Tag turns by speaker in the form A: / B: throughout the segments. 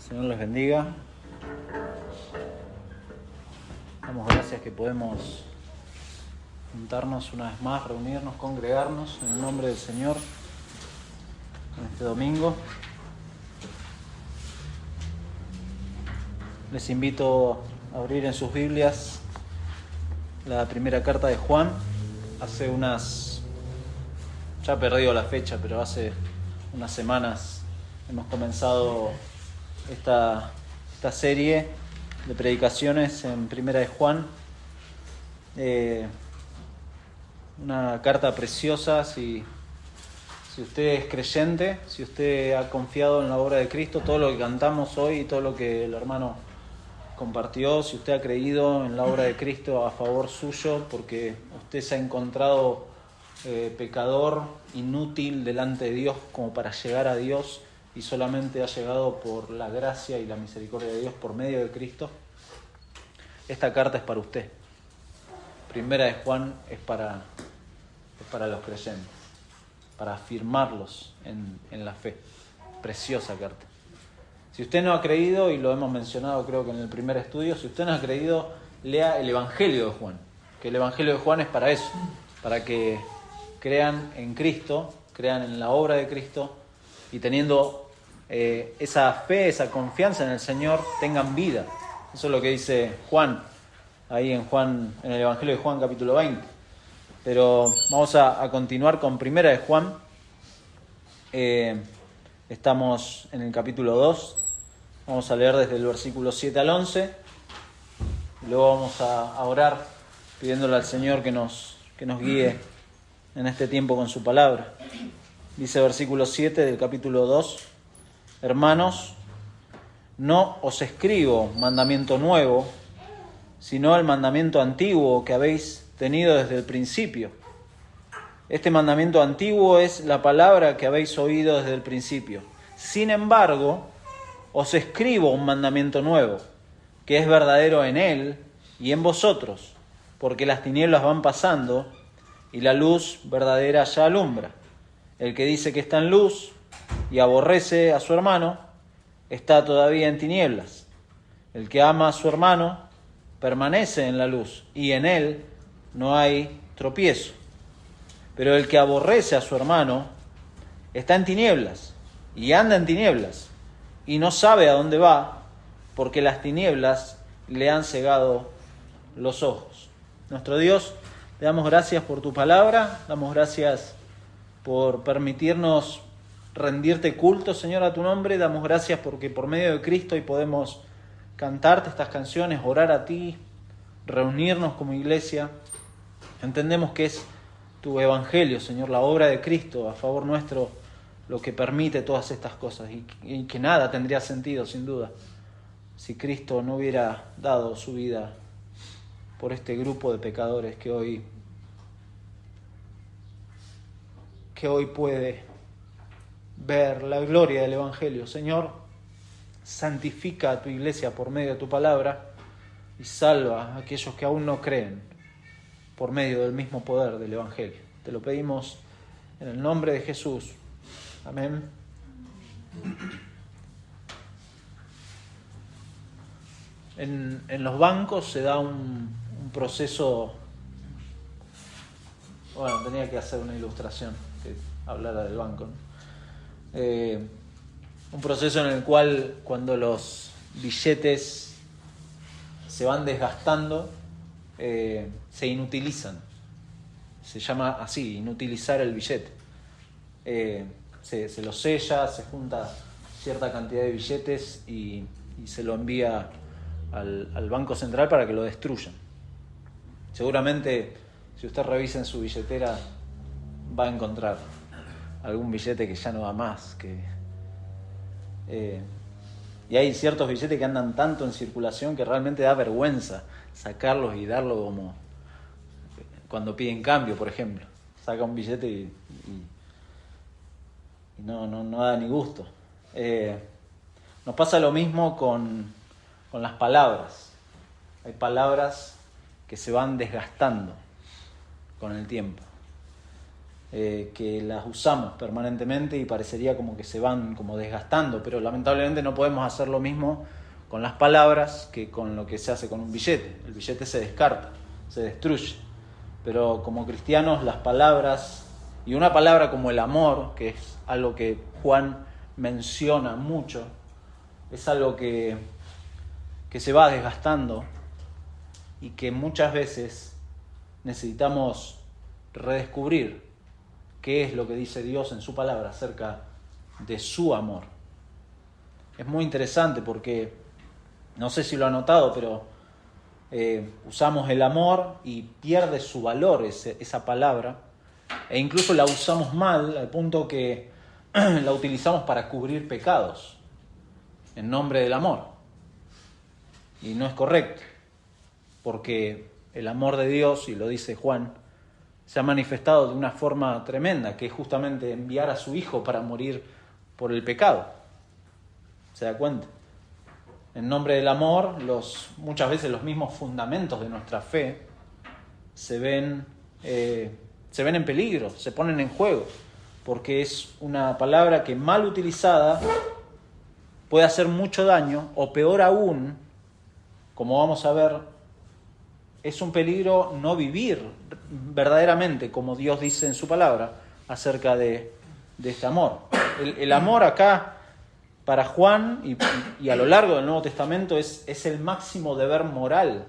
A: Señor les bendiga. Damos gracias que podemos juntarnos una vez más, reunirnos, congregarnos en el nombre del Señor en este domingo. Les invito a abrir en sus Biblias la primera carta de Juan. Hace ya he perdido la fecha, pero hace unas semanas hemos comenzado esta serie de predicaciones en Primera de Juan. Una carta preciosa. Si usted es creyente, si usted ha confiado en la obra de Cristo, todo lo que cantamos hoy y todo lo que el hermano compartió, si usted ha creído en la obra de Cristo a favor suyo, porque usted se ha encontrado pecador, inútil delante de Dios como para llegar a Dios, y solamente ha llegado por la gracia y la misericordia de Dios por medio de Cristo, esta carta es para usted. Primera de Juan es para los creyentes, para afirmarlos en la fe. Preciosa carta. Si usted no ha creído, y lo hemos mencionado creo que en el primer estudio, si usted no ha creído, lea el Evangelio de Juan, que el Evangelio de Juan es para eso, para que crean en Cristo, crean en la obra de Cristo, y teniendo esa fe, esa confianza en el Señor, tengan vida. Eso es lo que dice Juan, ahí en el Evangelio de Juan capítulo 20. Pero vamos a continuar con Primera de Juan. Estamos en el capítulo 2. Vamos a leer desde el versículo 7 al 11. Luego vamos a orar pidiéndole al Señor que nos guíe en este tiempo con su palabra. Dice versículo 7 del capítulo 2: Hermanos, no os escribo mandamiento nuevo, sino el mandamiento antiguo que habéis tenido desde el principio. Este mandamiento antiguo es la palabra que habéis oído desde el principio. Sin embargo, os escribo un mandamiento nuevo, que es verdadero en él y en vosotros, porque las tinieblas van pasando y la luz verdadera ya alumbra. El que dice que está en luz y aborrece a su hermano, está todavía en tinieblas. El que ama a su hermano permanece en la luz, y en él no hay tropiezo. Pero el que aborrece a su hermano está en tinieblas, y anda en tinieblas, y no sabe a dónde va, porque las tinieblas le han cegado los ojos. Nuestro Dios, te damos gracias por tu palabra, damos gracias por permitirnos rendirte culto, Señor, a tu nombre. Damos gracias porque por medio de Cristo hoy podemos cantarte estas canciones, orar a ti, reunirnos como iglesia. Entendemos que es tu evangelio, Señor, la obra de Cristo a favor nuestro, lo que permite todas estas cosas, y que nada tendría sentido, sin duda, si Cristo no hubiera dado su vida por este grupo de pecadores que hoy puede ver la gloria del Evangelio. Señor, santifica a tu iglesia por medio de tu palabra y salva a aquellos que aún no creen por medio del mismo poder del Evangelio. Te lo pedimos en el nombre de Jesús. Amén. En los bancos se da un proceso. Bueno, tenía que hacer una ilustración que hablara del banco, ¿no? Un proceso en el cual, cuando los billetes se van desgastando, se inutilizan. Se llama así, inutilizar el billete. Se lo sella, se junta cierta cantidad de billetes y se lo envía al Banco Central para que lo destruyan. Seguramente, si usted revisa en su billetera, va a encontrar algún billete que ya no da más. Y hay ciertos billetes que andan tanto en circulación que realmente da vergüenza sacarlos y darlo, como cuando piden cambio, por ejemplo. Saca un billete y no da ni gusto. Nos pasa lo mismo con las palabras. Hay palabras que se van desgastando con el tiempo. que las usamos permanentemente y parecería como que se van como desgastando, pero lamentablemente no podemos hacer lo mismo con las palabras que con lo que se hace con un billete. El billete se descarta, se destruye, pero como cristianos las palabras, y una palabra como el amor, que es algo que Juan menciona mucho, es algo que se va desgastando y que muchas veces necesitamos redescubrir qué es lo que dice Dios en su palabra acerca de su amor. Es muy interesante porque, no sé si lo ha notado, pero usamos el amor y pierde su valor esa palabra, e incluso la usamos mal al punto que la utilizamos para cubrir pecados en nombre del amor. Y no es correcto, porque el amor de Dios, y lo dice Juan, se ha manifestado de una forma tremenda, que es justamente enviar a su Hijo para morir por el pecado. ¿Se da cuenta? En nombre del amor, muchas veces los mismos fundamentos de nuestra fe se ven en peligro, se ponen en juego, porque es una palabra que mal utilizada puede hacer mucho daño, o peor aún, como vamos a ver, es un peligro no vivir verdaderamente como Dios dice en su palabra acerca de este amor. El amor acá para Juan y a lo largo del Nuevo Testamento es el máximo deber moral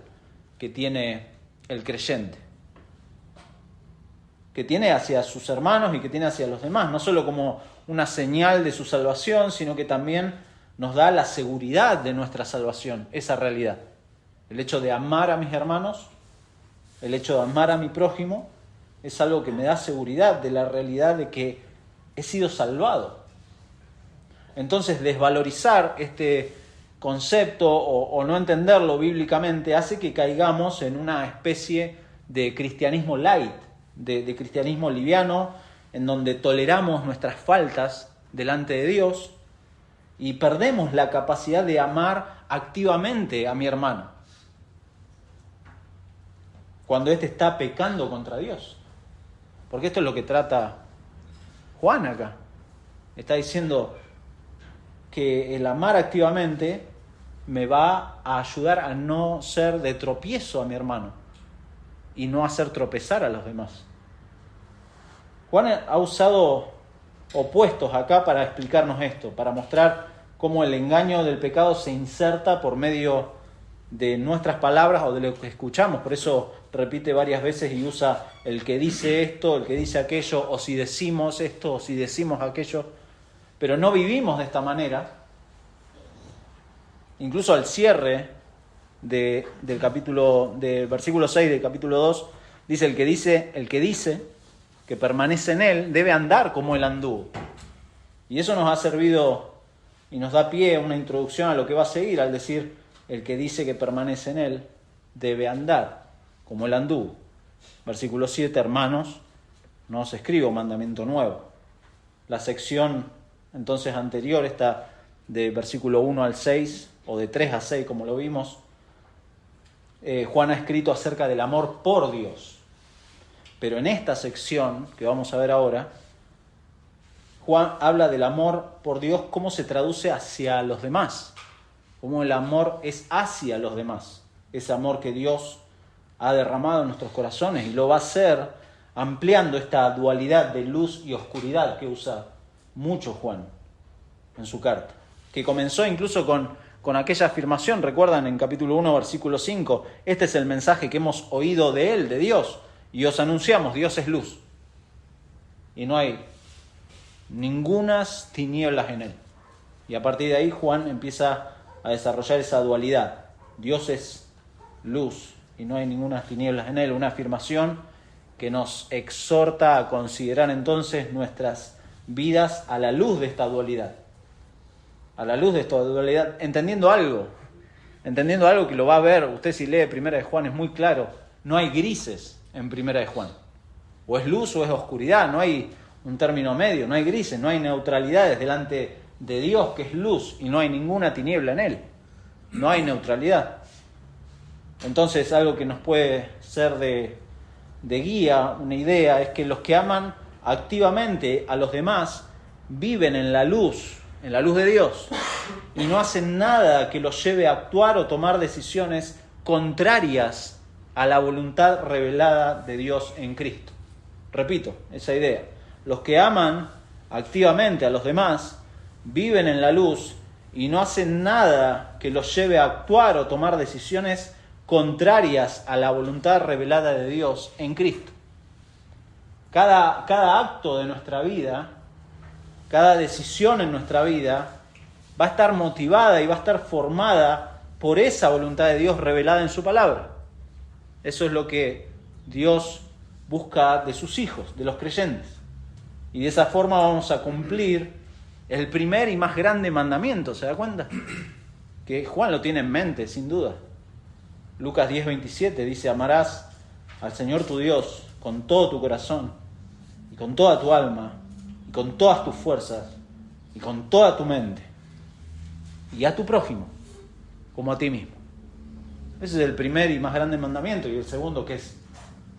A: que tiene el creyente, que tiene hacia sus hermanos y que tiene hacia los demás, no solo como una señal de su salvación, sino que también nos da la seguridad de nuestra salvación, esa realidad. El hecho de amar a mis hermanos, el hecho de amar a mi prójimo, es algo que me da seguridad de la realidad de que he sido salvado. Entonces, desvalorizar este concepto o no entenderlo bíblicamente hace que caigamos en una especie de cristianismo light, de cristianismo liviano, en donde toleramos nuestras faltas delante de Dios y perdemos la capacidad de amar activamente a mi hermano cuando éste está pecando contra Dios. Porque esto es lo que trata Juan acá. Está diciendo que el amar activamente me va a ayudar a no ser de tropiezo a mi hermano y no hacer tropezar a los demás. Juan ha usado opuestos acá para explicarnos esto, para mostrar cómo el engaño del pecado se inserta por medio de nuestras palabras o de lo que escuchamos. Por eso repite varias veces y usa el que dice esto, el que dice aquello, o si decimos esto, o si decimos aquello, pero no vivimos de esta manera. Incluso al cierre del versículo 6 del capítulo 2, dice el que dice que permanece en él debe andar como él anduvo. Y eso nos ha servido y nos da pie a una introducción a lo que va a seguir, al decir el que dice que permanece en él debe andar como él anduvo. Versículo 7, hermanos, no os escribo mandamiento nuevo. La sección entonces anterior, está de versículo 1 al 6, o de 3 a 6, como lo vimos. Juan ha escrito acerca del amor por Dios. Pero en esta sección que vamos a ver ahora, Juan habla del amor por Dios, cómo se traduce hacia los demás, cómo el amor es hacia los demás, ese amor que Dios ha derramado en nuestros corazones, y lo va a hacer ampliando esta dualidad de luz y oscuridad que usa mucho Juan en su carta, que comenzó incluso con aquella afirmación, recuerdan en capítulo 1, versículo 5, este es el mensaje que hemos oído de él, de Dios, y os anunciamos, Dios es luz, y no hay ningunas tinieblas en él. Y a partir de ahí Juan empieza a desarrollar esa dualidad, Dios es luz y no hay ninguna tinieblas en él, una afirmación que nos exhorta a considerar entonces nuestras vidas a la luz de esta dualidad, entendiendo algo que lo va a ver, usted si lee Primera de Juan es muy claro, no hay grises en Primera de Juan, o es luz o es oscuridad, no hay un término medio, no hay grises, no hay neutralidades delante de Dios que es luz y no hay ninguna tiniebla en él, no hay neutralidad. Entonces algo que nos puede ser de guía, una idea, es que los que aman activamente a los demás, viven en la luz de Dios, y no hacen nada que los lleve a actuar o tomar decisiones contrarias a la voluntad revelada de Dios en Cristo. Repito, esa idea. Los que aman activamente a los demás, viven en la luz y no hacen nada que los lleve a actuar o tomar decisiones contrarias a la voluntad revelada de Dios en Cristo. Cada acto de nuestra vida, cada decisión en nuestra vida va a estar motivada y va a estar formada por esa voluntad de Dios revelada en su palabra. Eso es lo que Dios busca de sus hijos, de los creyentes. Y de esa forma vamos a cumplir el primer y más grande mandamiento, ¿se da cuenta? Que Juan lo tiene en mente, sin duda. Lucas 10:27 dice: amarás al Señor tu Dios con todo tu corazón, y con toda tu alma, y con todas tus fuerzas, y con toda tu mente, y a tu prójimo como a ti mismo. Ese es el primer y más grande mandamiento. Y el segundo, que es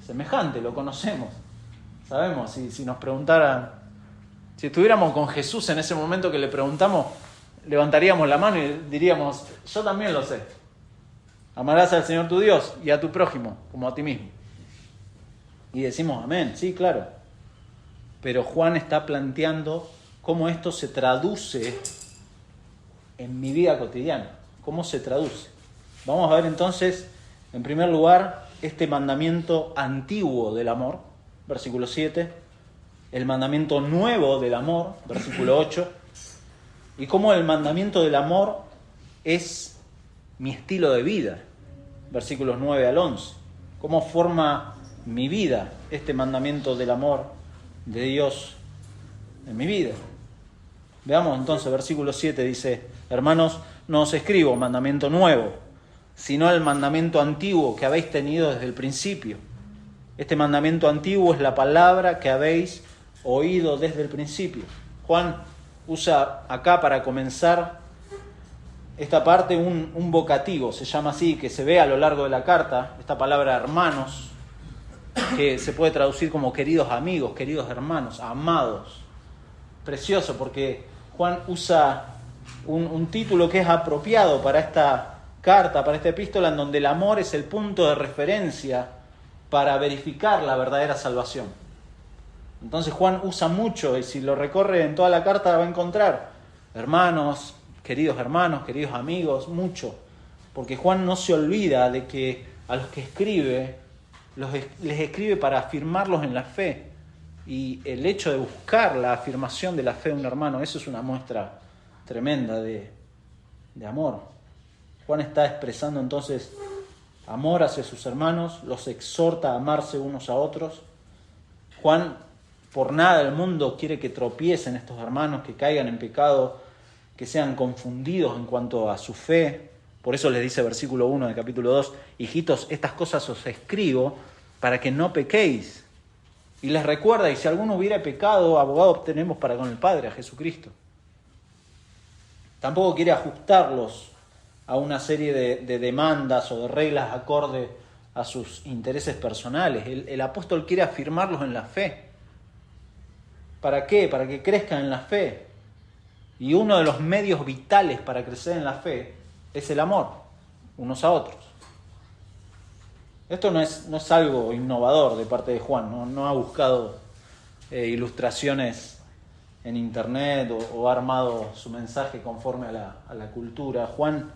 A: semejante, lo conocemos. Sabemos, si nos preguntaran, si estuviéramos con Jesús en ese momento que le preguntamos, levantaríamos la mano y diríamos: yo también lo sé. Amarás al Señor tu Dios y a tu prójimo como a ti mismo. Y decimos amén, sí, claro. Pero Juan está planteando cómo esto se traduce en mi vida cotidiana. ¿Cómo se traduce? Vamos a ver entonces, en primer lugar, este mandamiento antiguo del amor, versículo 7, el mandamiento nuevo del amor, versículo 8, y cómo el mandamiento del amor es mi estilo de vida, versículos 9 al 11. Cómo forma mi vida este mandamiento del amor de Dios en mi vida. Veamos entonces, versículo 7 dice: hermanos, no os escribo mandamiento nuevo, sino el mandamiento antiguo que habéis tenido desde el principio. Este mandamiento antiguo es la palabra que habéis oído desde el principio. Juan usa acá para comenzar esta parte un vocativo, se llama así, que se ve a lo largo de la carta, esta palabra hermanos, que se puede traducir como queridos amigos, queridos hermanos, amados. Precioso, porque Juan usa un título que es apropiado para esta carta, para esta epístola, en donde el amor es el punto de referencia para verificar la verdadera salvación. Entonces Juan usa mucho, y si lo recorre en toda la carta va a encontrar hermanos, queridos amigos, mucho. Porque Juan no se olvida de que a los que escribe, les escribe para afirmarlos en la fe. Y el hecho de buscar la afirmación de la fe de un hermano, eso es una muestra tremenda de amor. Juan está expresando entonces amor hacia sus hermanos, los exhorta a amarse unos a otros. Juan por nada del mundo quiere que tropiecen estos hermanos, que caigan en pecado, que sean confundidos en cuanto a su fe. Por eso les dice versículo 1 del capítulo 2, hijitos, estas cosas os escribo para que no pequéis. Y les recuerda, y si alguno hubiera pecado, abogado obtenemos para con el Padre, a Jesucristo. Tampoco quiere ajustarlos a una serie de demandas o de reglas acorde a sus intereses personales. El apóstol quiere afirmarlos en la fe. ¿Para qué? Para que crezcan en la fe. Y uno de los medios vitales para crecer en la fe es el amor, unos a otros. Esto no es algo innovador de parte de Juan, no ha buscado ilustraciones en internet o ha armado su mensaje conforme a la cultura. Juan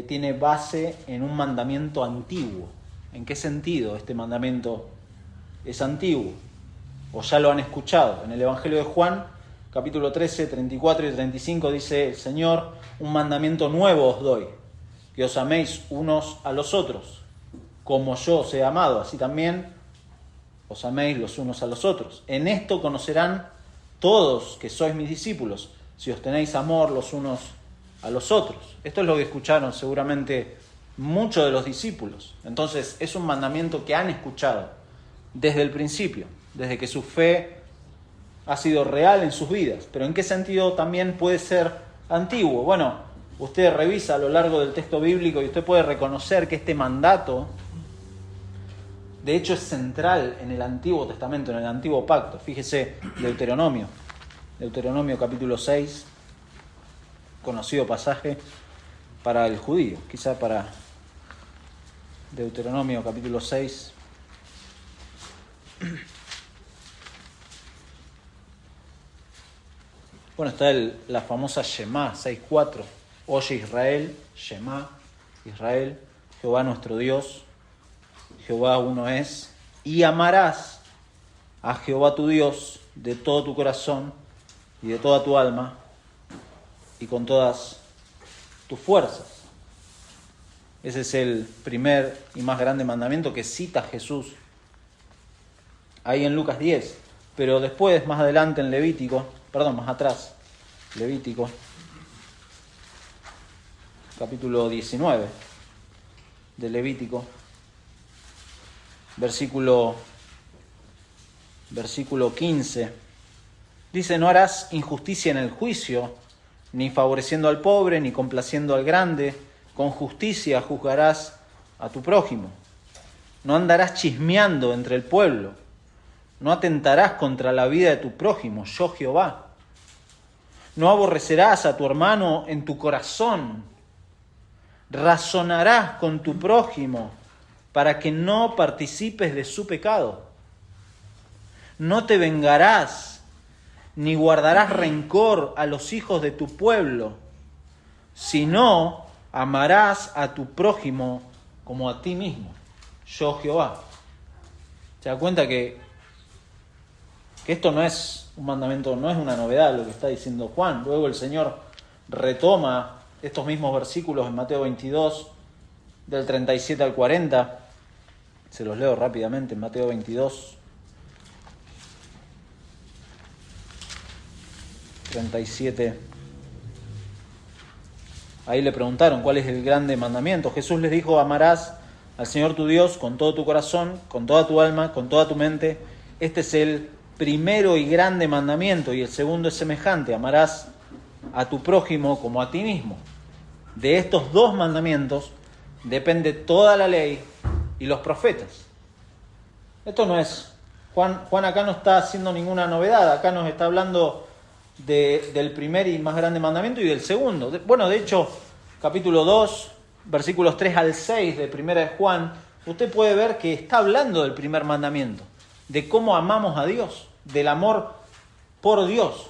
A: tiene base en un mandamiento antiguo. ¿En qué sentido este mandamiento es antiguo? O ya lo han escuchado. En el Evangelio de Juan, capítulo 13, 34 y 35 dice el Señor: un mandamiento nuevo os doy, que os améis unos a los otros, como yo os he amado, así también os améis los unos a los otros. En esto conocerán todos que sois mis discípulos, si os tenéis amor los unos a los otros. Esto es lo que escucharon seguramente muchos de los discípulos. Entonces es un mandamiento que han escuchado desde el principio, desde que su fe ha sido real en sus vidas. Pero ¿en qué sentido también puede ser antiguo? Bueno, usted revisa a lo largo del texto bíblico y usted puede reconocer que este mandato De hecho, es central en el Antiguo Testamento, en el Antiguo Pacto. Fíjese, Deuteronomio capítulo 6, conocido pasaje para el judío, quizá para Deuteronomio capítulo 6. Bueno, está la famosa Shema 6.4. Oye Israel, Shema, Israel, Jehová nuestro Dios, Jehová uno es, y amarás a Jehová tu Dios de todo tu corazón y de toda tu alma y con todas tus fuerzas. Ese es el primer y más grande mandamiento que cita Jesús ahí en Lucas 10. Pero después, más adelante en más atrás, Levítico, capítulo 19 de Levítico, versículo 15, dice: no harás injusticia en el juicio, ni favoreciendo al pobre, ni complaciendo al grande, con justicia juzgarás a tu prójimo. No andarás chismeando entre el pueblo, no atentarás contra la vida de tu prójimo, yo Jehová. No aborrecerás a tu hermano en tu corazón, razonarás con tu prójimo para que no participes de su pecado. No te vengarás, ni guardarás rencor a los hijos de tu pueblo, sino amarás a tu prójimo como a ti mismo, yo Jehová. ¿Se da cuenta que esto no es un mandamiento, no es una novedad lo que está diciendo Juan? Luego el Señor retoma estos mismos versículos en Mateo 22, del 37 al 40. Se los leo rápidamente en Mateo 22, 37. Ahí le preguntaron cuál es el grande mandamiento. Jesús les dijo: amarás al Señor tu Dios con todo tu corazón, con toda tu alma, con toda tu mente. Este es el primero y grande mandamiento, y el segundo es semejante: amarás a tu prójimo como a ti mismo. De estos dos mandamientos depende toda la ley y los profetas. Esto no es, Juan acá no está haciendo ninguna novedad, acá nos está hablando del primer y más grande mandamiento y del segundo. De hecho, capítulo 2, versículos 3 al 6 de Primera de Juan, usted puede ver que está hablando del primer mandamiento, de cómo amamos a Dios, del amor por Dios.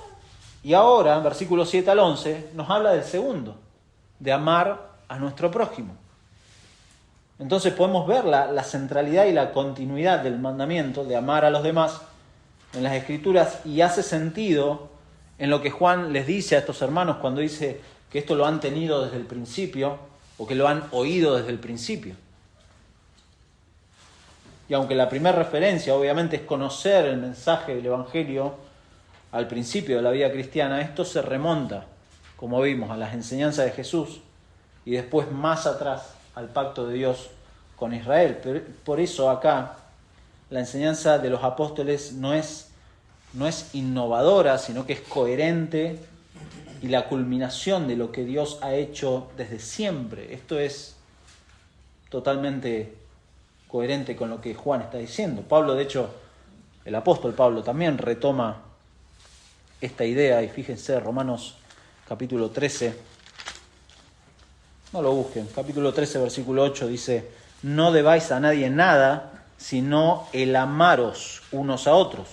A: Y ahora, en versículos 7 al 11, nos habla del segundo, de amar a nuestro prójimo. Entonces podemos ver la centralidad y la continuidad del mandamiento de amar a los demás en las Escrituras, y hace sentido en lo que Juan les dice a estos hermanos cuando dice que esto lo han tenido desde el principio o que lo han oído desde el principio. Y aunque la primera referencia obviamente es conocer el mensaje del Evangelio al principio de la vida cristiana, esto se remonta, como vimos, a las enseñanzas de Jesús y después más atrás al pacto de Dios con Israel. Pero por eso acá la enseñanza de los apóstoles no es innovadora, sino que es coherente y la culminación de lo que Dios ha hecho desde siempre. Esto es totalmente coherente con lo que Juan está diciendo. Pablo, de hecho, el apóstol Pablo también retoma esta idea, y fíjense, Romanos capítulo 13, no lo busquen, capítulo 13, versículo 8 dice: no debáis a nadie nada, sino el amaros unos a otros,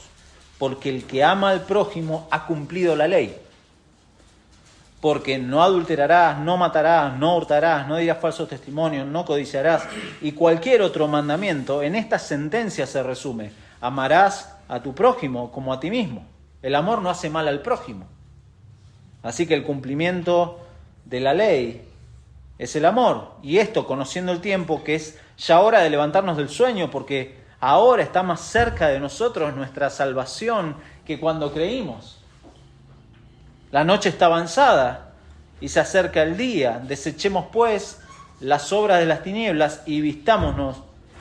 A: porque el que ama al prójimo ha cumplido la ley. Porque no adulterarás, no matarás, no hurtarás, no dirás falsos testimonios, no codiciarás, y cualquier otro mandamiento en esta sentencia se resume: amarás a tu prójimo como a ti mismo. El amor no hace mal al prójimo. Así que el cumplimiento de la ley es el amor. Y esto, conociendo el tiempo, que es ya hora de levantarnos del sueño, porque ahora está más cerca de nosotros nuestra salvación que cuando creímos. La noche está avanzada y se acerca el día. Desechemos pues las obras de las tinieblas y vistámonos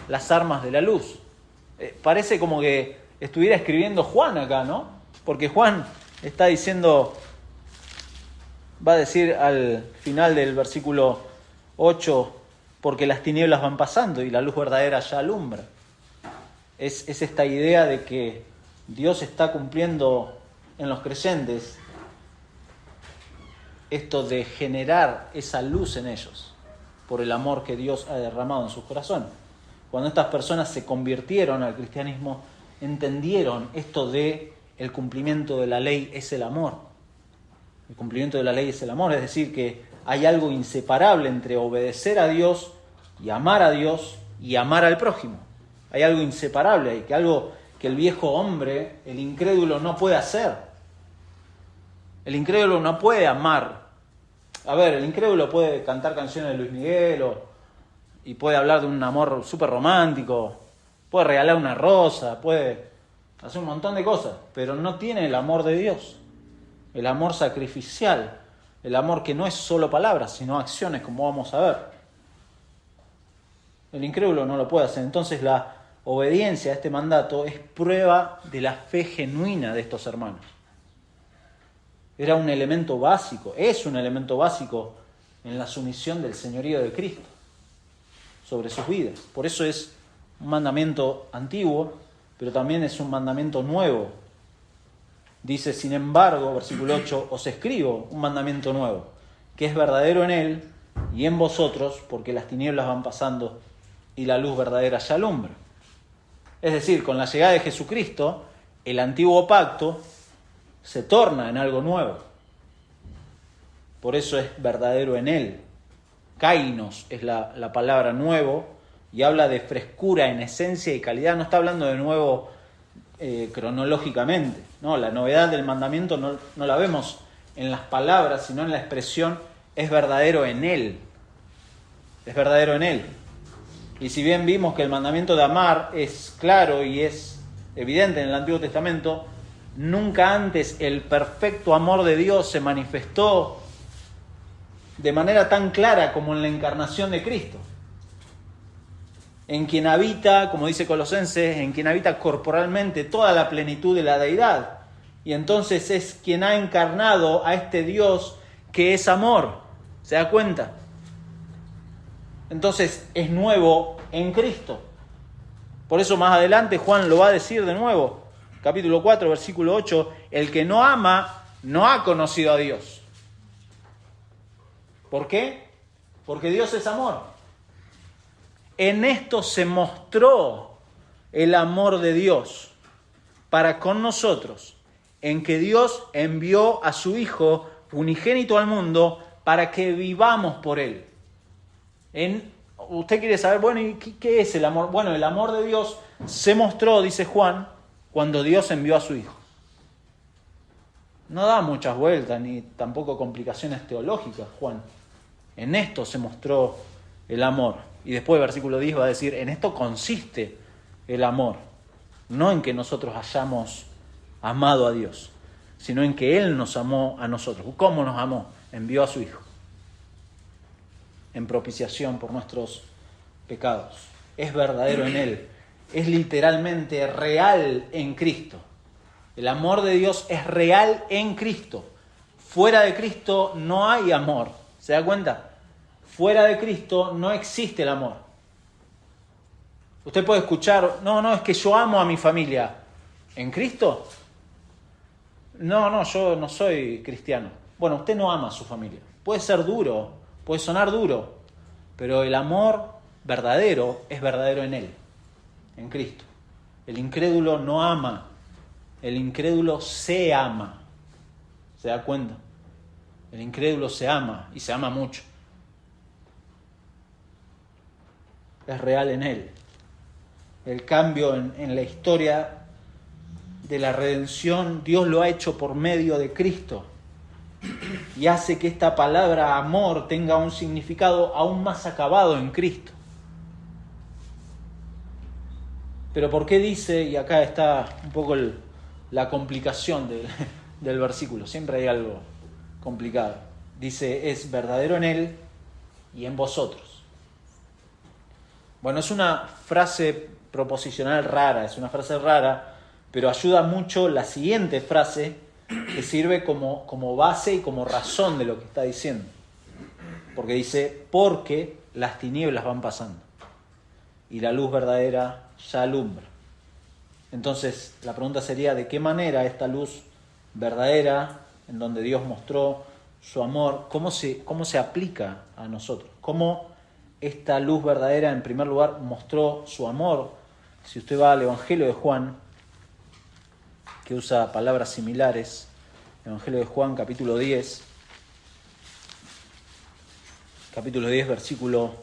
A: las armas de la luz. Parece como que estuviera escribiendo Juan acá, ¿no? Porque Juan está diciendo, va a decir al final del versículo 8, porque las tinieblas van pasando y la luz verdadera ya alumbra. es esta idea de que Dios está cumpliendo en los creyentes esto de generar esa luz en ellos por el amor que Dios ha derramado en sus corazones. Cuando estas personas se convirtieron al cristianismo, entendieron esto de el cumplimiento de la ley es el amor. El cumplimiento de la ley es el amor, es decir, que hay algo inseparable entre obedecer a Dios y amar a Dios y amar al prójimo. Hay algo inseparable ahí, algo que el viejo hombre, el incrédulo, no puede hacer. El incrédulo no puede amar. A ver, el incrédulo puede cantar canciones de Luis Miguel y puede hablar de un amor súper romántico, puede regalar una rosa, puede hacer un montón de cosas, pero no tiene el amor de Dios, el amor sacrificial, el amor que no es solo palabras, sino acciones, como vamos a ver. El incrédulo no lo puede hacer. Entonces la obediencia a este mandato es prueba de la fe genuina de estos hermanos. Era un elemento básico, es un elemento básico en la sumisión del señorío de Cristo sobre sus vidas. Por eso es un mandamiento antiguo, pero también es un mandamiento nuevo. Dice, sin embargo, versículo 8, os escribo un mandamiento nuevo, que es verdadero en él y en vosotros, porque las tinieblas van pasando y la luz verdadera ya alumbra. Es decir, con la llegada de Jesucristo, el antiguo pacto se torna en algo nuevo. Por eso es verdadero en él. Kainos es la palabra nuevo y habla de frescura en esencia y calidad. No está hablando de nuevo cronológicamente. No, la novedad del mandamiento no la vemos en las palabras, sino en la expresión es verdadero en él. Es verdadero en él. Y si bien vimos que el mandamiento de amar es claro y es evidente en el Antiguo Testamento, nunca antes el perfecto amor de Dios se manifestó de manera tan clara como en la encarnación de Cristo. En quien habita, como dice Colosenses, en quien habita corporalmente toda la plenitud de la deidad. Y entonces es quien ha encarnado a este Dios que es amor. ¿Se da cuenta? Entonces es nuevo en Cristo. Por eso más adelante Juan lo va a decir de nuevo. Capítulo 4, versículo 8. El que no ama no ha conocido a Dios. ¿Por qué? Porque Dios es amor. En esto se mostró el amor de Dios para con nosotros, en que Dios envió a su Hijo unigénito al mundo para que vivamos por Él. Usted quiere saber, bueno, ¿y qué es el amor? Bueno, el amor de Dios se mostró, dice Juan, cuando Dios envió a su Hijo. No da muchas vueltas ni tampoco complicaciones teológicas, Juan. En esto se mostró el amor. Y después, versículo 10 va a decir, en esto consiste el amor. No en que nosotros hayamos amado a Dios, sino en que Él nos amó a nosotros. ¿Cómo nos amó? Envió a su Hijo en propiciación por nuestros pecados. Es verdadero en Él. Es literalmente real en Cristo. El amor de Dios es real en Cristo. Fuera de Cristo no hay amor. ¿Se da cuenta? Fuera de Cristo no existe el amor. Usted puede escuchar, no, es que yo amo a mi familia. ¿En Cristo? No, yo no soy cristiano. Bueno, usted no ama a su familia. Puede ser duro, puede sonar duro, pero el amor verdadero es verdadero en Él, en Cristo. El incrédulo no ama, el incrédulo se ama. ¿Se da cuenta? El incrédulo se ama y se ama mucho. Es real en Él. El cambio en la historia de la redención, Dios lo ha hecho por medio de Cristo y hace que esta palabra amor tenga un significado aún más acabado en Cristo. Pero ¿por qué dice, y acá está un poco la complicación del versículo, siempre hay algo complicado, dice, es verdadero en Él y en vosotros? Bueno, es una frase proposicional rara, pero ayuda mucho la siguiente frase que sirve como base y como razón de lo que está diciendo. Porque dice, porque las tinieblas van pasando y la luz verdadera ya alumbra. Entonces, la pregunta sería, ¿de qué manera esta luz verdadera, en donde Dios mostró su amor, cómo se aplica a nosotros? ¿Cómo esta luz verdadera, en primer lugar, mostró su amor? Si usted va al Evangelio de Juan, que usa palabras similares, Evangelio de Juan, capítulo 10, versículo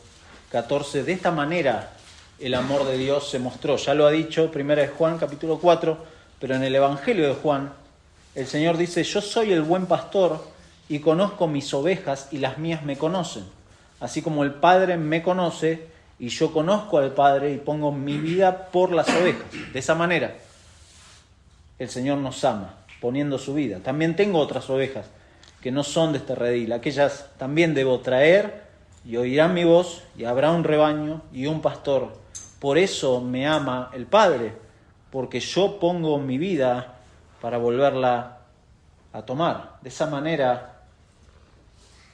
A: 14, de esta manera el amor de Dios se mostró. Ya lo ha dicho Primera de Juan, capítulo 4, pero en el Evangelio de Juan, el Señor dice: yo soy el buen pastor y conozco mis ovejas y las mías me conocen, así como el Padre me conoce y yo conozco al Padre y pongo mi vida por las ovejas. De esa manera el Señor nos ama, poniendo su vida. También tengo otras ovejas que no son de este redil, aquellas también debo traer y oirán mi voz, y habrá un rebaño y un pastor. Por eso me ama el Padre, porque yo pongo mi vida para volverla a tomar. De esa manera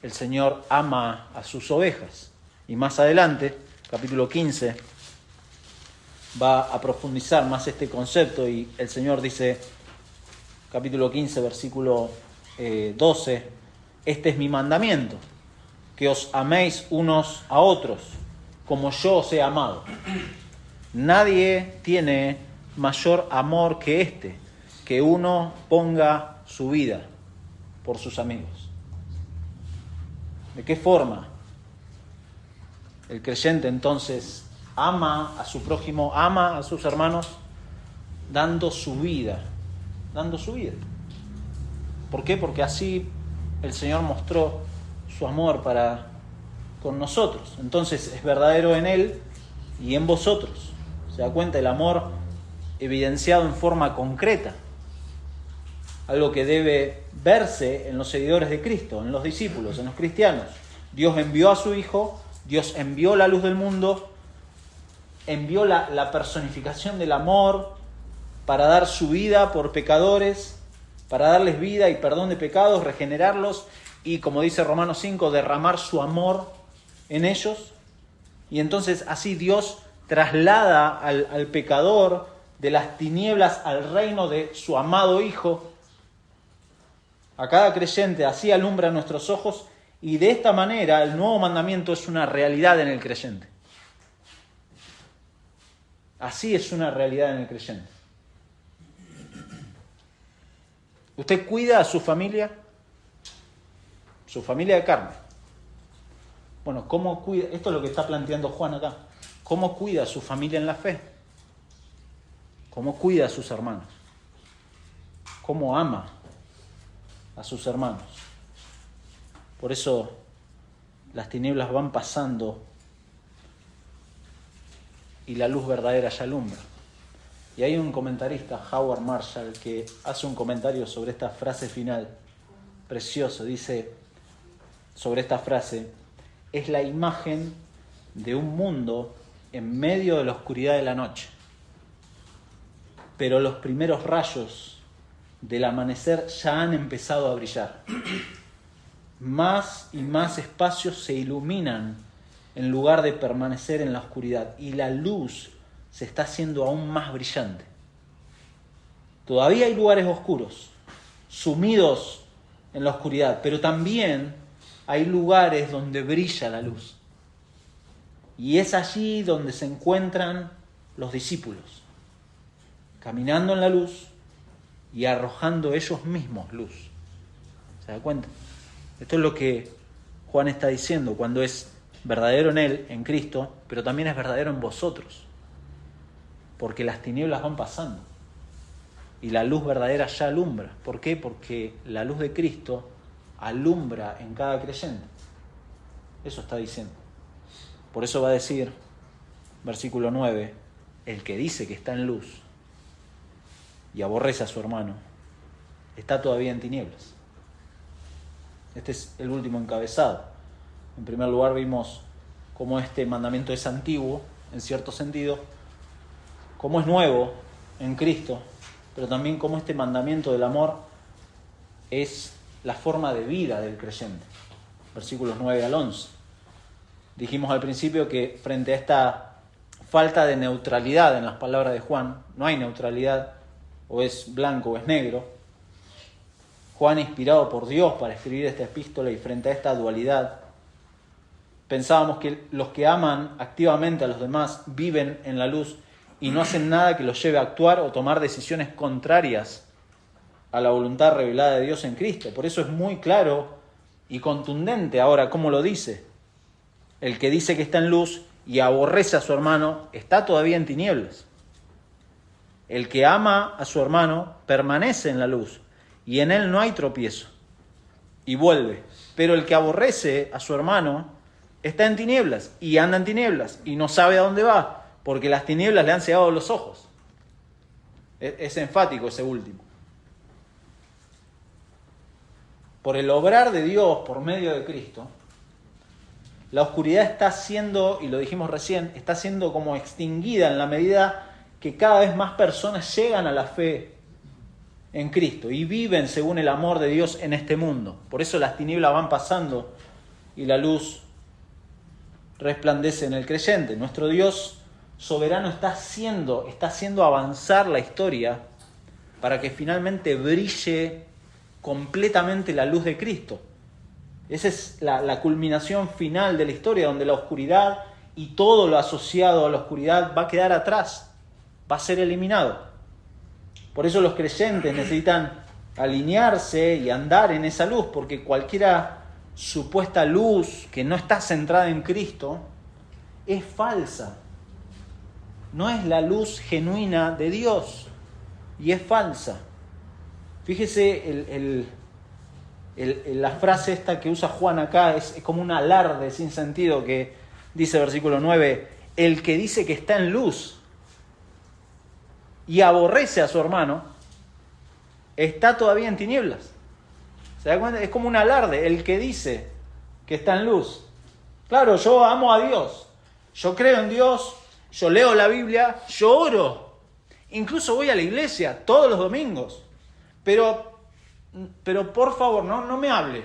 A: el Señor ama a sus ovejas. Y más adelante, capítulo 15, va a profundizar más este concepto, y el Señor dice, capítulo 15, versículo 12, este es mi mandamiento, que os améis unos a otros, como yo os he amado. Nadie tiene mayor amor que este, que uno ponga su vida por sus amigos. ¿De qué forma el creyente entonces ama a su prójimo, ama a sus hermanos? Dando su vida. ¿Por qué? Porque así el Señor mostró su amor para con nosotros. Entonces es verdadero en Él y en vosotros. ¿Se da cuenta? El amor evidenciado en forma concreta. Algo que debe verse en los seguidores de Cristo, en los discípulos, en los cristianos. Dios envió a su Hijo, Dios envió la luz del mundo, envió la personificación del amor para dar su vida por pecadores, para darles vida y perdón de pecados, regenerarlos y, como dice Romanos 5, derramar su amor en ellos. Y entonces así Dios traslada al pecador de las tinieblas al reino de su amado Hijo. A cada creyente así alumbra nuestros ojos, y de esta manera el nuevo mandamiento es una realidad en el creyente. Así es una realidad en el creyente. ¿Usted cuida a su familia? Su familia de carne. Bueno, ¿cómo cuida? Esto es lo que está planteando Juan acá. ¿Cómo cuida a su familia en la fe? ¿Cómo cuida a sus hermanos? ¿Cómo ama a sus hermanos? Por eso las tinieblas van pasando y la luz verdadera ya alumbra. Y hay un comentarista, Howard Marshall, que hace un comentario sobre esta frase final, precioso. Dice sobre esta frase: es la imagen de un mundo en medio de la oscuridad de la noche, pero los primeros rayos del amanecer ya han empezado a brillar. Más y más espacios se iluminan en lugar de permanecer en la oscuridad, y la luz se está haciendo aún más brillante. Todavía hay lugares oscuros, sumidos en la oscuridad, pero también hay lugares donde brilla la luz. Y es allí donde se encuentran los discípulos, caminando en la luz y arrojando ellos mismos luz. ¿Se da cuenta? Esto es lo que Juan está diciendo cuando es verdadero en Él, en Cristo, pero también es verdadero en vosotros. Porque las tinieblas van pasando y la luz verdadera ya alumbra. ¿Por qué? Porque la luz de Cristo alumbra en cada creyente. Eso está diciendo. Por eso va a decir, versículo 9, el que dice que está en luz y aborrece a su hermano, está todavía en tinieblas. Este es el último encabezado. En primer lugar vimos cómo este mandamiento es antiguo, en cierto sentido, cómo es nuevo en Cristo, pero también cómo este mandamiento del amor es la forma de vida del creyente. Versículos 9 al 11. Dijimos al principio que frente a esta falta de neutralidad en las palabras de Juan. No hay neutralidad, o es blanco o es negro. Juan, inspirado por Dios para escribir esta epístola, y frente a esta dualidad, pensábamos que los que aman activamente a los demás viven en la luz y no hacen nada que los lleve a actuar o tomar decisiones contrarias a la voluntad revelada de Dios en Cristo. Por eso es muy claro y contundente ahora cómo lo dice. El que dice que está en luz y aborrece a su hermano está todavía en tinieblas. El que ama a su hermano permanece en la luz y en él no hay tropiezo y vuelve. Pero el que aborrece a su hermano está en tinieblas y anda en tinieblas y no sabe a dónde va, porque las tinieblas le han cegado los ojos. Es enfático ese último. Por el obrar de Dios por medio de Cristo, la oscuridad está siendo, y lo dijimos recién, está siendo como extinguida en la medida que cada vez más personas llegan a la fe en Cristo y viven según el amor de Dios en este mundo. Por eso las tinieblas van pasando y la luz resplandece en el creyente. Nuestro Dios soberano está haciendo avanzar la historia para que finalmente brille completamente la luz de Cristo. Esa es la culminación final de la historia, donde la oscuridad y todo lo asociado a la oscuridad va a quedar atrás, va a ser eliminado. Por eso los creyentes necesitan alinearse y andar en esa luz, porque cualquier supuesta luz que no está centrada en Cristo es falsa. No es la luz genuina de Dios y es falsa. Fíjese la frase esta que usa Juan acá, es como un alarde sin sentido que dice versículo 9, el que dice que está en luz y aborrece a su hermano, está todavía en tinieblas. ¿Se da cuenta? Es como un alarde, el que dice que está en luz. Claro, yo amo a Dios, yo creo en Dios, yo leo la Biblia, yo oro, incluso voy a la iglesia todos los domingos, pero por favor, no me hable.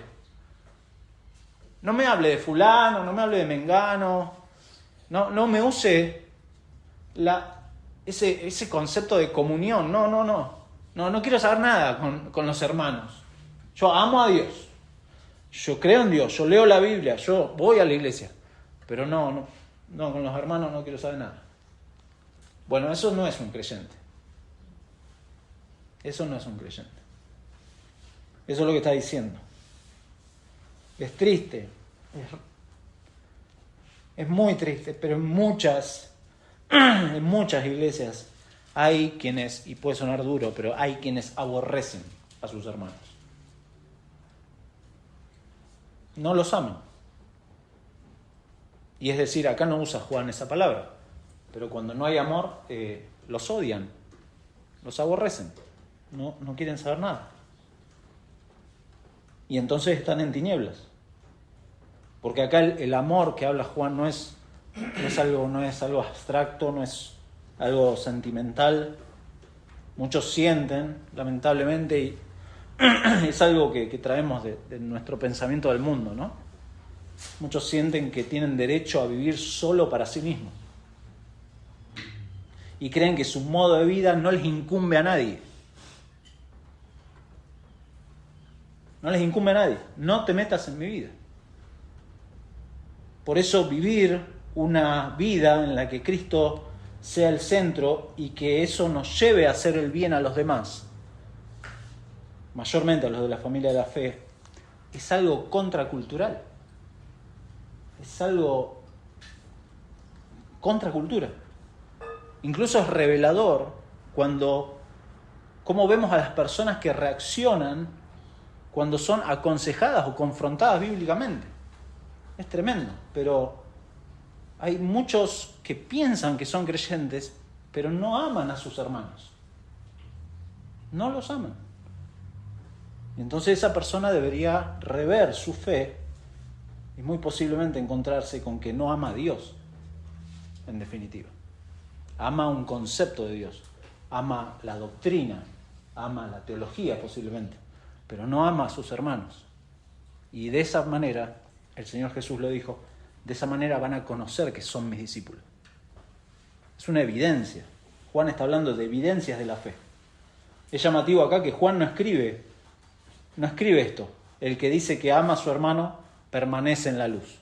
A: No me hable de fulano, no me hable de mengano, no me use ese concepto de comunión. No quiero saber nada con los hermanos. Yo amo a Dios, yo creo en Dios, yo leo la Biblia, yo voy a la iglesia, pero no, con los hermanos no quiero saber nada. Bueno, eso no es un creyente. Eso no es un creyente. Eso es lo que está diciendo. Es triste, es muy triste, pero en muchas iglesias hay quienes, y puede sonar duro, pero hay quienes aborrecen a sus hermanos. No los aman. Y es decir, acá no usa Juan esa palabra, pero cuando no hay amor, los odian, los aborrecen, no quieren saber nada. Y entonces están en tinieblas. Porque acá el amor que habla Juan no es algo abstracto, no es algo sentimental. Muchos sienten, lamentablemente, y es algo que traemos de nuestro pensamiento del mundo, ¿no? Muchos sienten que tienen derecho a vivir solo para sí mismos. Y creen que su modo de vida no les incumbe a nadie. No les incumbe a nadie. No te metas en mi vida. Por eso vivir una vida en la que Cristo sea el centro y que eso nos lleve a hacer el bien a los demás, mayormente a los de la familia de la fe, es algo contracultural. Es algo contracultura. Incluso es revelador cómo vemos a las personas que reaccionan cuando son aconsejadas o confrontadas bíblicamente. Es tremendo, pero hay muchos que piensan que son creyentes, pero no aman a sus hermanos. No los aman. Y entonces esa persona debería rever su fe y muy posiblemente encontrarse con que no ama a Dios, en definitiva. Ama un concepto de Dios, ama la doctrina, ama la teología posiblemente, pero no ama a sus hermanos. Y de esa manera, el Señor Jesús lo dijo, de esa manera van a conocer que son mis discípulos. Es una evidencia. Juan está hablando de evidencias de la fe. Es llamativo acá que Juan no escribe esto. El que dice que ama a su hermano permanece en la luz.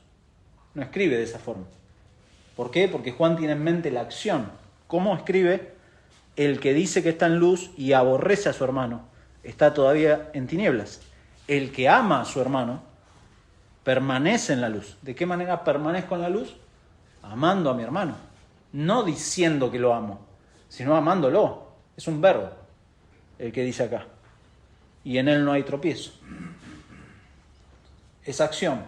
A: No escribe de esa forma. ¿Por qué? Porque Juan tiene en mente la acción. ¿Cómo escribe? El que dice que está en luz y aborrece a su hermano está todavía en tinieblas. El que ama a su hermano permanece en la luz. ¿De qué manera permanezco en la luz? Amando a mi hermano. No diciendo que lo amo, sino amándolo. Es un verbo el que dice acá. Y en él no hay tropiezo. Es acción.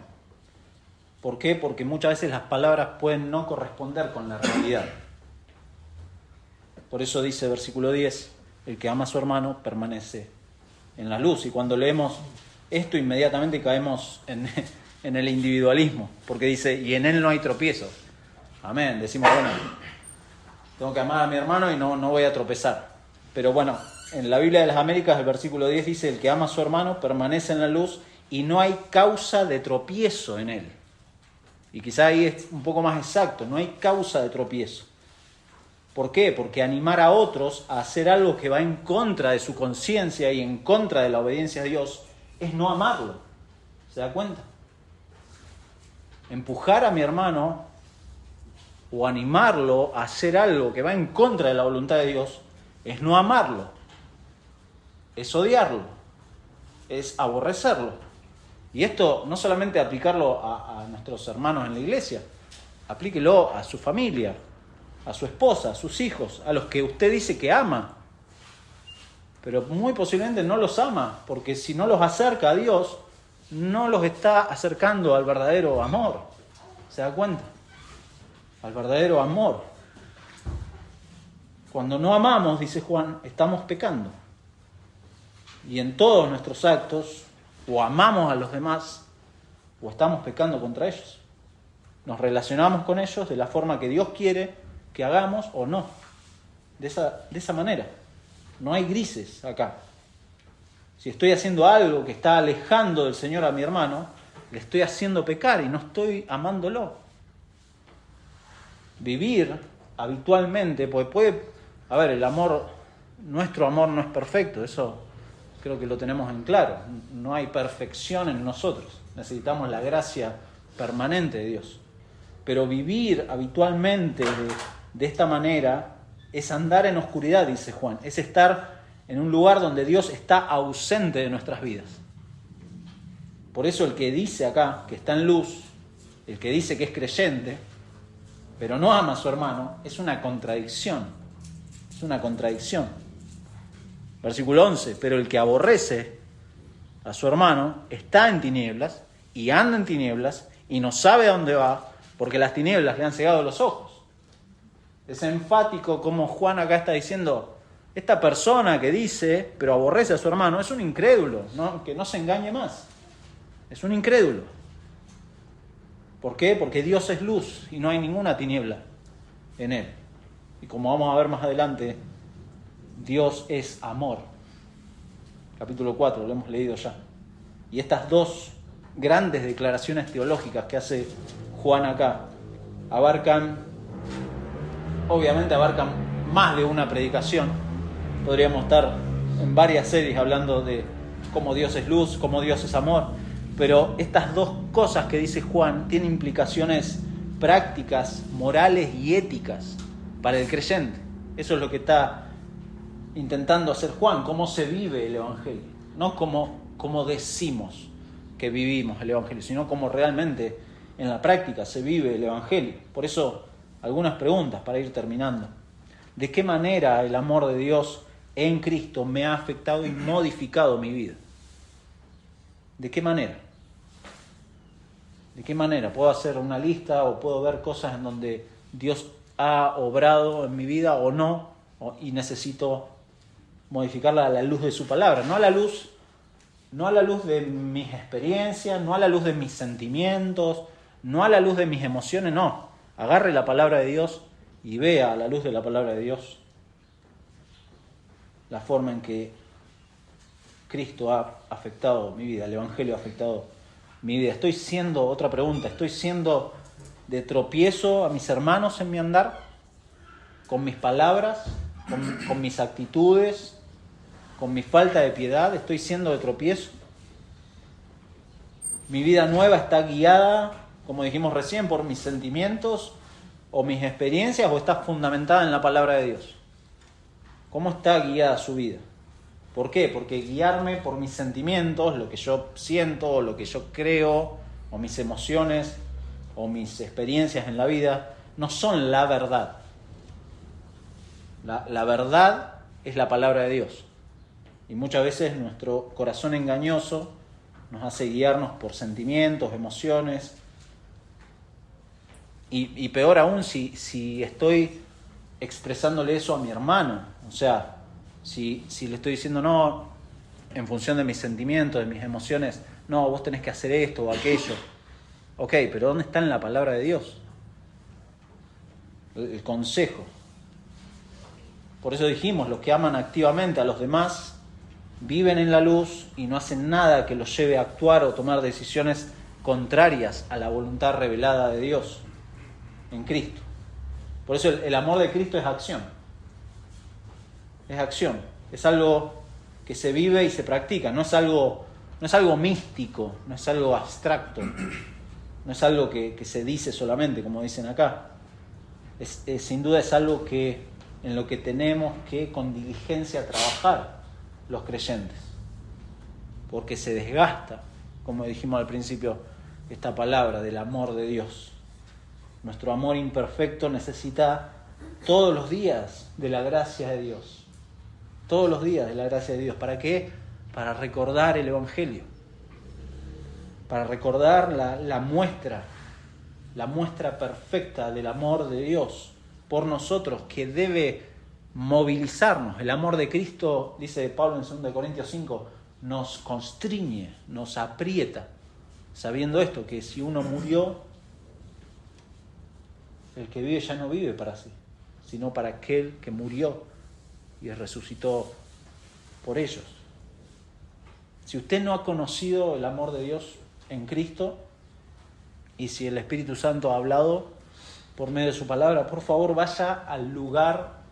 A: ¿Por qué? Porque muchas veces las palabras pueden no corresponder con la realidad. Por eso dice versículo 10, el que ama a su hermano permanece en la luz. Y cuando leemos esto inmediatamente caemos en el individualismo, porque dice, y en él no hay tropiezo. Amén. Decimos, bueno, tengo que amar a mi hermano y no voy a tropezar. Pero bueno, en la Biblia de las Américas el versículo 10 dice, el que ama a su hermano permanece en la luz y no hay causa de tropiezo en él. Y quizá ahí es un poco más exacto, no hay causa de tropiezo. ¿Por qué? Porque animar a otros a hacer algo que va en contra de su conciencia y en contra de la obediencia a Dios es no amarlo. ¿Se da cuenta? Empujar a mi hermano o animarlo a hacer algo que va en contra de la voluntad de Dios es no amarlo, es odiarlo, es aborrecerlo. Y esto no solamente aplicarlo a nuestros hermanos en la iglesia, aplíquelo a su familia, a su esposa, a sus hijos, a los que usted dice que ama. Pero muy posiblemente no los ama, porque si no los acerca a Dios, no los está acercando al verdadero amor. ¿Se da cuenta? Al verdadero amor. Cuando no amamos, dice Juan, estamos pecando. Y en todos nuestros actos, o amamos a los demás, o estamos pecando contra ellos. Nos relacionamos con ellos de la forma que Dios quiere que hagamos o no. De esa manera. No hay grises acá. Si estoy haciendo algo que está alejando del Señor a mi hermano, le estoy haciendo pecar y no estoy amándolo. Vivir habitualmente, porque nuestro amor no es perfecto, eso creo que lo tenemos en claro. No hay perfección en nosotros, necesitamos la gracia permanente de Dios. Pero vivir habitualmente de esta manera es andar en oscuridad, dice Juan, es estar en un lugar donde Dios está ausente de nuestras vidas. Por eso el que dice acá que está en luz, el que dice que es creyente, pero no ama a su hermano, es una contradicción. Es una contradicción. Versículo 11, pero el que aborrece a su hermano está en tinieblas y anda en tinieblas y no sabe a dónde va porque las tinieblas le han cegado los ojos. Es enfático como Juan acá está diciendo, esta persona que dice, pero aborrece a su hermano, es un incrédulo, ¿no? Que no se engañe más. Es un incrédulo. ¿Por qué? Porque Dios es luz y no hay ninguna tiniebla en él. Y como vamos a ver más adelante, Dios es amor. Capítulo 4, lo hemos leído ya. Y estas dos grandes declaraciones teológicas que hace Juan acá obviamente abarcan más de una predicación. Podríamos estar en varias series hablando de cómo Dios es luz, cómo Dios es amor, pero estas dos cosas que dice Juan tienen implicaciones prácticas, morales y éticas para el creyente. Eso es lo que está intentando hacer Juan, cómo se vive el Evangelio, no cómo decimos que vivimos el Evangelio, sino cómo realmente en la práctica se vive el Evangelio. Por eso, algunas preguntas para ir terminando. ¿De qué manera el amor de Dios en Cristo me ha afectado y modificado mi vida? ¿De qué manera? ¿De qué manera? ¿Puedo hacer una lista o puedo ver cosas en donde Dios ha obrado en mi vida o no? Y necesito modificarla a la luz de su palabra, no a la luz de mis experiencias, no a la luz de mis sentimientos, no a la luz de mis emociones, no. Agarre la palabra de Dios y vea a la luz de la palabra de Dios la forma en que Cristo ha afectado mi vida, el Evangelio ha afectado mi vida. ¿Estoy siendo de tropiezo a mis hermanos en mi andar? con mis palabras, con mis actitudes, con mi falta de piedad, estoy siendo de tropiezo. Mi vida nueva está guiada, como dijimos recién, por mis sentimientos o mis experiencias, o está fundamentada en la palabra de Dios. ¿Cómo está guiada su vida? ¿Por qué? Porque guiarme por mis sentimientos, lo que yo siento, o lo que yo creo, o mis emociones, o mis experiencias en la vida, no son la verdad. La verdad es la palabra de Dios. Y muchas veces nuestro corazón engañoso nos hace guiarnos por sentimientos, emociones. Y peor aún si estoy expresándole eso a mi hermano. O sea, si le estoy diciendo no, en función de mis sentimientos, de mis emociones, no, vos tenés que hacer esto o aquello. Ok, pero ¿dónde está en la palabra de Dios? El consejo. Por eso dijimos, los que aman activamente a los demás viven en la luz y no hacen nada que los lleve a actuar o tomar decisiones contrarias a la voluntad revelada de Dios en Cristo. Por eso el amor de Cristo es acción. Es acción. Es algo que se vive y se practica. No es algo místico, no es algo abstracto. No es algo que se dice solamente, como dicen acá. Sin duda es algo en lo que tenemos que con diligencia trabajar los creyentes. Porque se desgasta, como dijimos al principio, esta palabra del amor de Dios. Nuestro amor imperfecto necesita todos los días de la gracia de Dios. Todos los días de la gracia de Dios. ¿Para qué? Para recordar el Evangelio. Para recordar la muestra perfecta del amor de Dios por nosotros, que debe movilizarnos. El amor de Cristo, dice Pablo en 2 Corintios 5, nos constriñe, nos aprieta, sabiendo esto, que si uno murió, el que vive ya no vive para sí, sino para aquel que murió y resucitó por ellos. Si usted no ha conocido el amor de Dios en Cristo, y si el Espíritu Santo ha hablado por medio de su palabra, por favor vaya al lugar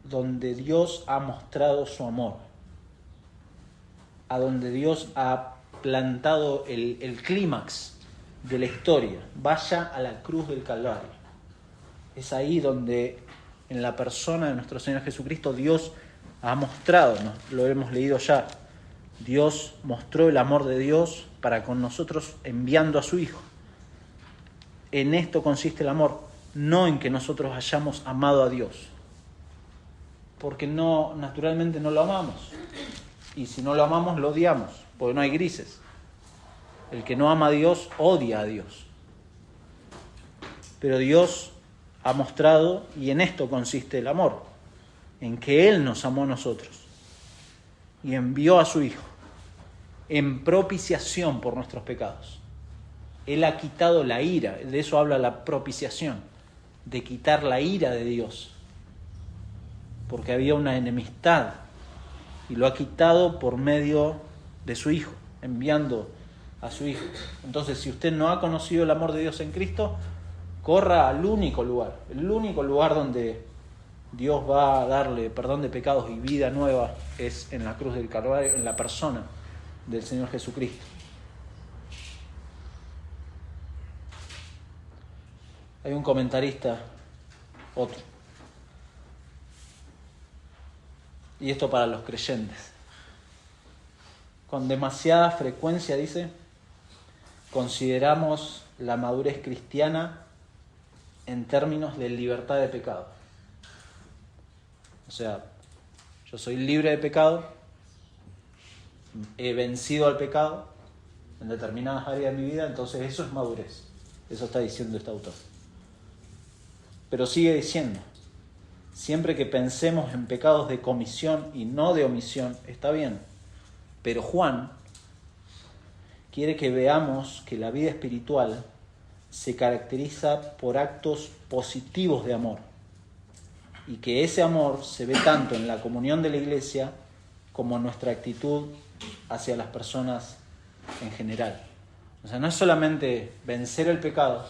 A: donde Dios ha mostrado su amor, a donde Dios ha plantado el clímax de la historia. Vaya a la cruz del Calvario. Es ahí donde en la persona de nuestro Señor Jesucristo Dios ha mostrado, lo hemos leído ya, Dios mostró el amor de Dios para con nosotros enviando a su Hijo. En esto consiste el amor, no en que nosotros hayamos amado a Dios, porque naturalmente no lo amamos, y si no lo amamos lo odiamos, porque no hay grises. El que no ama a Dios odia a Dios. Pero Dios ha mostrado, y en esto consiste el amor, en que Él nos amó a nosotros y envió a su Hijo en propiciación por nuestros pecados. Él ha quitado la ira, de eso habla la propiciación, de quitar la ira de Dios, porque había una enemistad, y lo ha quitado por medio de su Hijo, enviando a su Hijo. Entonces, si usted no ha conocido el amor de Dios en Cristo, corra al único lugar, el único lugar donde Dios va a darle perdón de pecados y vida nueva es en la cruz del Calvario, en la persona del Señor Jesucristo. Hay un comentarista, otro, y esto para los creyentes. Con demasiada frecuencia, dice, consideramos la madurez cristiana en términos de libertad de pecado. O sea, yo soy libre de pecado, he vencido al pecado en determinadas áreas de mi vida, entonces eso es madurez. Eso está diciendo este autor. Pero sigue diciendo, siempre que pensemos en pecados de comisión y no de omisión, está bien. Pero Juan quiere que veamos que la vida espiritual se caracteriza por actos positivos de amor, y que ese amor se ve tanto en la comunión de la iglesia como en nuestra actitud hacia las personas en general. O sea, no es solamente vencer el pecado,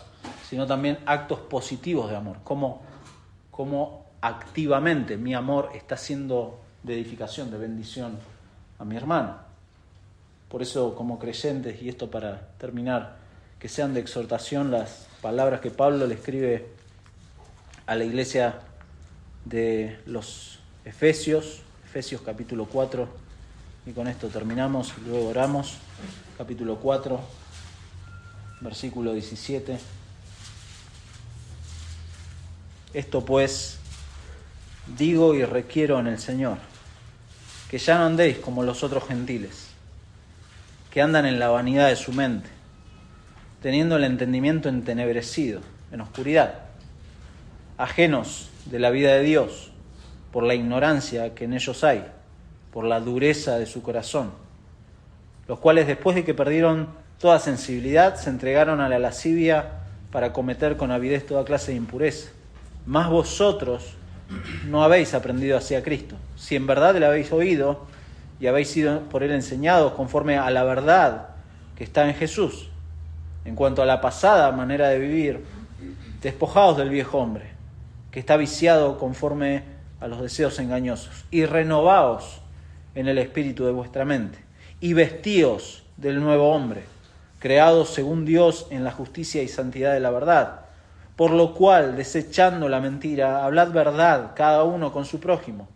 A: sino también actos positivos de amor. Cómo activamente mi amor está siendo de edificación, de bendición a mi hermano. Por eso, como creyentes, y esto para terminar, que sean de exhortación las palabras que Pablo le escribe a la iglesia de los Efesios capítulo 4, y con esto terminamos y luego oramos. Capítulo 4, versículo 17. Esto pues digo y requiero en el Señor, que ya no andéis como los otros gentiles, que andan en la vanidad de su mente, teniendo el entendimiento entenebrecido, en oscuridad, ajenos de la vida de Dios, por la ignorancia que en ellos hay, por la dureza de su corazón, los cuales después de que perdieron toda sensibilidad, se entregaron a la lascivia para cometer con avidez toda clase de impureza. Mas vosotros no habéis aprendido así a Cristo, si en verdad le habéis oído y habéis sido por él enseñados conforme a la verdad que está en Jesús. En cuanto a la pasada manera de vivir, despojaos del viejo hombre, que está viciado conforme a los deseos engañosos, y renovaos en el espíritu de vuestra mente, y vestíos del nuevo hombre, creados según Dios en la justicia y santidad de la verdad, por lo cual, desechando la mentira, hablad verdad cada uno con su prójimo,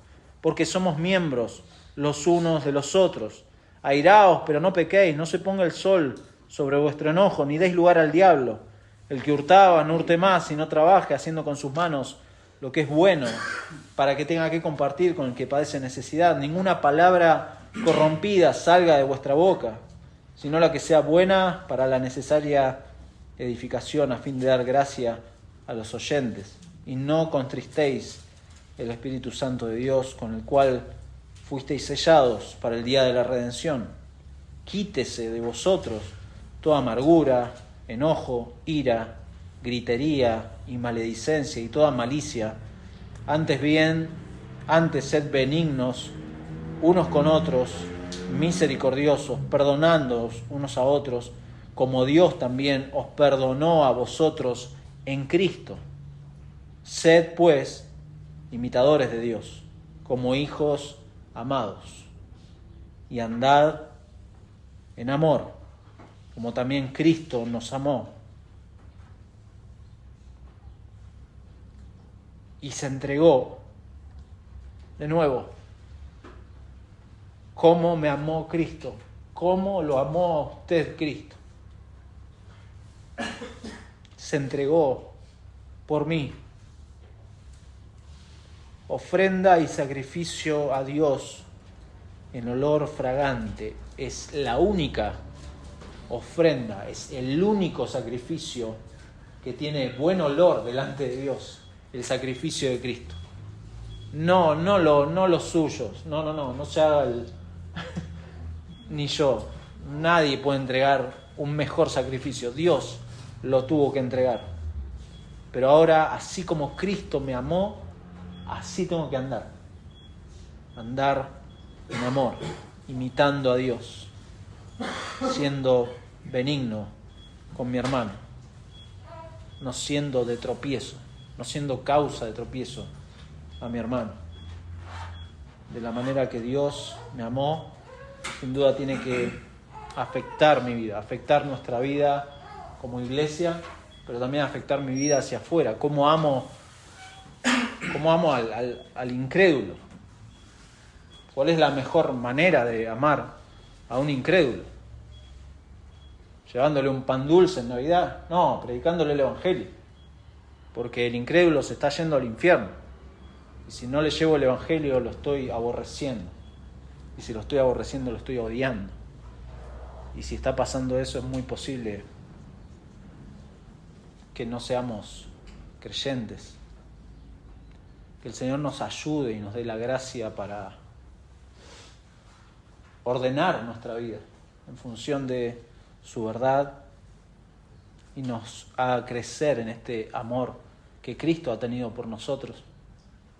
A: porque somos miembros los unos de los otros. Airaos, pero no pequéis, no se ponga el sol sobre vuestro enojo, ni deis lugar al diablo. El que hurtaba, no hurte más, y no trabaje, haciendo con sus manos lo que es bueno, para que tenga que compartir con el que padece necesidad. Ninguna palabra corrompida salga de vuestra boca, sino la que sea buena para la necesaria edificación, a fin de dar gracia a los oyentes. Y no contristéis el Espíritu Santo de Dios, con el cual fuisteis sellados para el día de la redención. Quítese de vosotros toda amargura, enojo, ira, gritería y maledicencia y toda malicia. Antes sed benignos unos con otros, misericordiosos, perdonándoos unos a otros, como Dios también os perdonó a vosotros en Cristo. Sed, pues, imitadores de Dios, como hijos amados, y andad en amor, como también Cristo nos amó y se entregó. De nuevo, ¿cómo me amó Cristo? ¿Cómo lo amó a usted Cristo? Se entregó por mí. Ofrenda y sacrificio a Dios en olor fragante. Es la única ofrenda, es el único sacrificio que tiene buen olor delante de Dios, el sacrificio de Cristo. No los suyos, no se haga ni yo. Nadie puede entregar un mejor sacrificio. Dios lo tuvo que entregar. Pero ahora, así como Cristo me amó, así tengo que andar. Andar en amor, imitando a Dios, siendo benigno con mi hermano, no siendo de tropiezo, no siendo causa de tropiezo a mi hermano. De la manera que Dios me amó, sin duda tiene que afectar mi vida, afectar nuestra vida como iglesia, pero también afectar mi vida hacia afuera. Cómo amo al incrédulo. ¿Cuál es la mejor manera de amar a un incrédulo? ¿Llevándole un pan dulce en Navidad? No, predicándole el Evangelio. Porque el incrédulo se está yendo al infierno. Y si no le llevo el Evangelio, lo estoy aborreciendo. Y si lo estoy aborreciendo, lo estoy odiando. Y si está pasando eso, es muy posible que no seamos creyentes. Que el Señor nos ayude y nos dé la gracia para ordenar nuestra vida en función de su verdad y nos haga crecer en este amor que Cristo ha tenido por nosotros,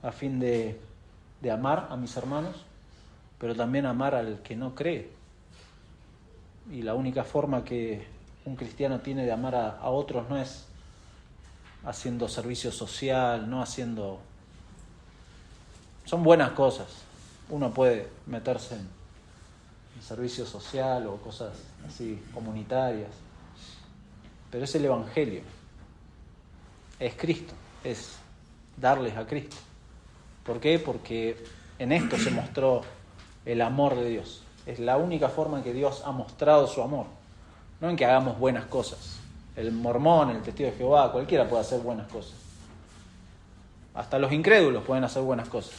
A: a fin de amar a mis hermanos, pero también amar al que no cree. Y la única forma que un cristiano tiene de amar a otros no es haciendo servicio social, no haciendo... Son buenas cosas. Uno puede meterse en servicio social o cosas así comunitarias, pero es el Evangelio, es Cristo, es darles a Cristo. ¿Por qué? Porque en esto se mostró el amor de Dios. Es la única forma en que Dios ha mostrado su amor, no en que hagamos buenas cosas. El mormón, el testigo de Jehová, cualquiera puede hacer buenas cosas. Hasta los incrédulos pueden hacer buenas cosas.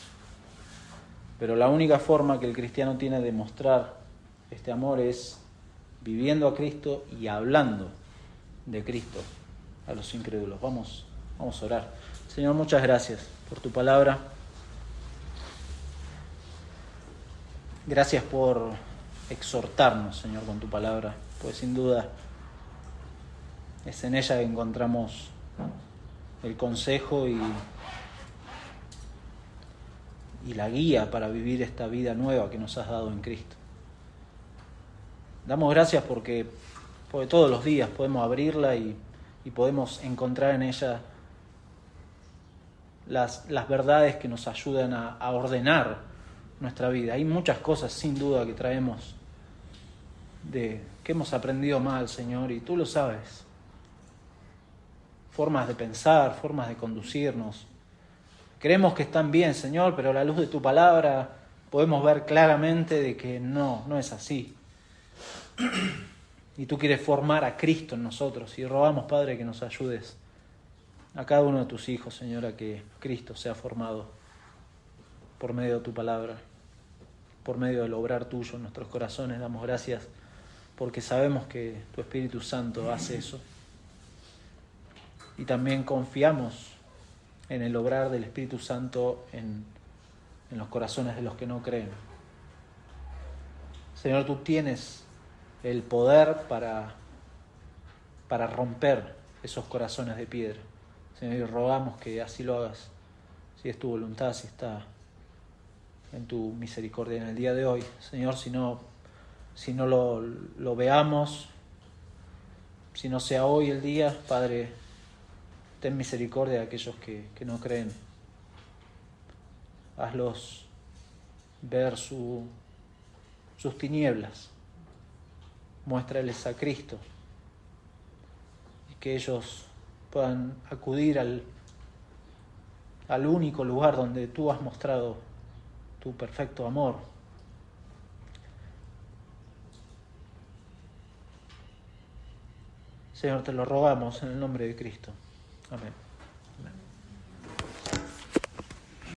A: Pero la única forma que el cristiano tiene de mostrar este amor es viviendo a Cristo y hablando de Cristo a los incrédulos. Vamos a orar. Señor, muchas gracias por tu palabra. Gracias por exhortarnos, Señor, con tu palabra, pues sin duda es en ella que encontramos el consejo y la guía para vivir esta vida nueva que nos has dado en Cristo. Damos gracias porque todos los días podemos abrirla y podemos encontrar en ella las verdades que nos ayudan a ordenar nuestra vida. Hay muchas cosas sin duda que traemos que hemos aprendido mal, Señor, y tú lo sabes. Formas de pensar, formas de conducirnos. Creemos que están bien, Señor, pero a la luz de tu palabra podemos ver claramente de que no es así. Y tú quieres formar a Cristo en nosotros y rogamos, Padre, que nos ayudes a cada uno de tus hijos, Señor, a que Cristo sea formado por medio de tu palabra, por medio del obrar tuyo en nuestros corazones. Damos gracias porque sabemos que tu Espíritu Santo hace eso. Y también confiamos en el obrar del Espíritu Santo en los corazones de los que no creen. Señor, tú tienes el poder para romper esos corazones de piedra. Señor, y rogamos que así lo hagas, si es tu voluntad, si está en tu misericordia en el día de hoy. Señor, si no lo veamos, si no sea hoy el día, Padre, ten misericordia de aquellos que no creen. Hazlos ver sus tinieblas. Muéstrales a Cristo y que ellos puedan acudir al único lugar donde tú has mostrado tu perfecto amor. Señor, te lo rogamos en el nombre de Cristo. Amén.